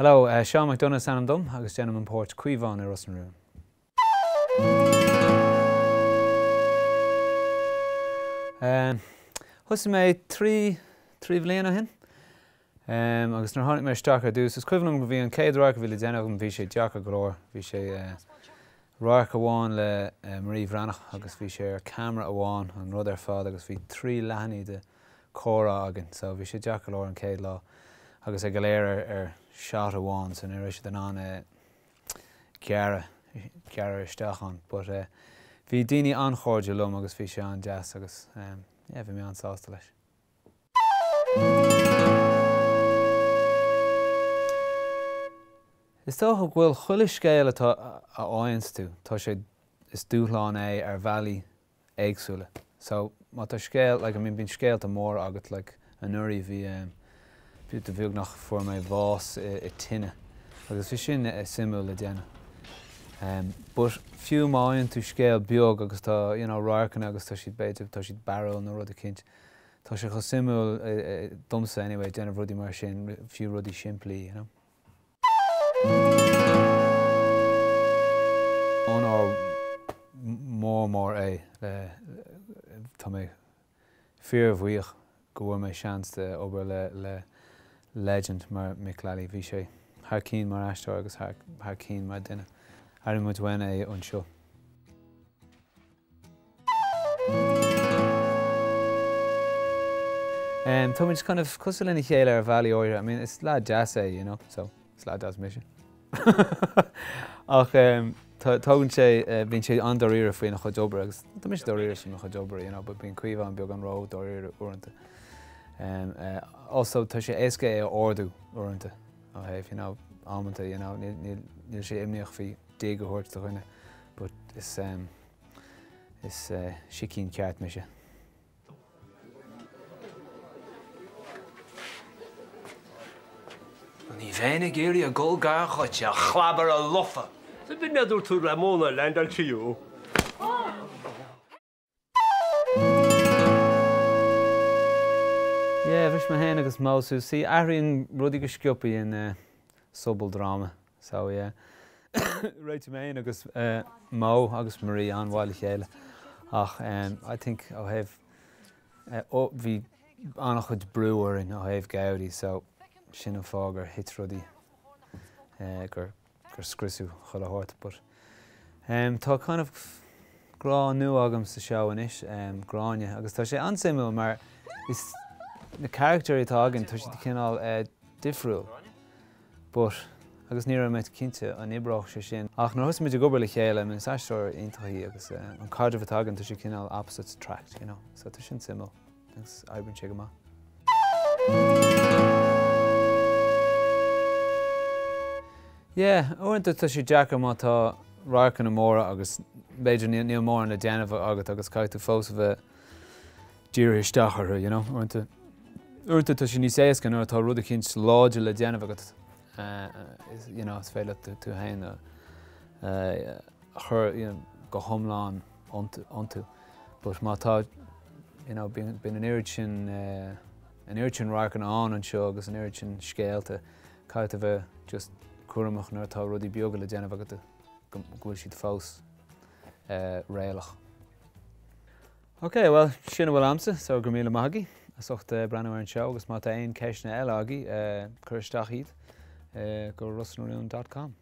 Hello, Seán McDonagh Seán Mc Donagh agus déanam an póirt cuomháin I Labhraíonn. Thusa mé trí bhliain ó shin. Agus nar tháinig mé isteach ar dús, is cuimhnú go bhí an céad ráir go bhí le déanamh bhí sé deach go leor. Bhí sé ráir amháin le Labhraíonn agus bhí sé ar camera amháin an rud ar fád agus bhí trí leanaí de córa agan, so bhí sé deach go leor an céad lá. Agus ag go léir ar seat amháin, so nuair éis den an ceara isteach an. But bhí daoine anchóide lom agus bhí sé an jazz agus bhí mé an sásta leis. Is tócha bhfuil chuile scéal atá a áins tú, tá sé is dúthláin é ar bhealaí éagsúla. So má tá scéal, like, I mean, bíonn scéalta mór agat, like, an nuirí bhí de bhíoh nach fuair mé bhás I tine. Agus bhí sin simú le déanamh. But fiú máonn tú scéal beag agus tá ráircanna agus tá siad beidir tá siad barrel na rud a cinnt. Tá sé chu simú domsa anyway, déanamh rudí mar sin, fiú rudí simplí, you know. An á mór é tá mé fíormhuíoch go bhfuil mé seans de obair le legend mar Miclally. Bhí sé thar cín mar Aisteoir agus thar cín mar duine. Airí muid bhain é an seo. Tá muid kind of cosúil ina chéile ar bhealaí óire. I mean, it's lá jazz é, you know, so it's lá jazz mission. Ach tágann sé bhíonn sé an doíire faoin nach chuid agus tá mis doíire sin nach chuid, you know, but bíonn cuomháin beag an ró doíire uaireanta. Also, tá sé éasca é ordú uaireanta ó thaobh, you know, ámanta, you know, níl sé imneoch faoi déag go thuirt do chuine, but is sicín ceart me sé. Ní bhéna géirí a ggóil gar chuite a chlabar a lofa. Sa bhí neidir tú ramóna leindal tíú. Bhís me héana agus mósú, sí aithríonn rudí go sciupaí in subal drama. So réit mé héana agus Mó agus Marí an bháil chéile. Ach I think ó thaobh bhí annach chuid breúir in ó thaobh Gaudí, so sin an fágur hit rudí gur scriosú chula háirt. But tá kind of grá nu agam sa seo inis, gráine, agus tá sé ansimú mar is na character atá agan tá siad cinál difriúil. But agus ní raibh méid cinnte an ibrách sé sin. Ach nó thosaid muid go le chéile, min Aisteoir iontaí agus an cardiff atá agan tá sé cinál opposites attract, you know. So tá sin simú. Thanks, Aibrinn sé go maith. Uaireanta tá sé deacair má tá ráircan na móra agus beidir níl mór na déanamh agat agus caite fós a bheith dír isteachar, you know. Uaireanta tá sé níos éasca nuair atá rud a cinnt láidir le déanamh agat. You know, is féile tú hain chur go thomláin iontu. But má tá, you know, bíonn an irid sin ráircan an seo agus an irid sin scéalta caite bheith just cuaireamach nuair atá rudí beaga le déanamh agat go bhfuil siad fós réalach. Okay, well, sin bhfuil amsa, so gur míle maithagaí a sucht Labhraíonn Seán agus má tá aon ceisna eile agaí chur isteach iad go Labhraíonn.com.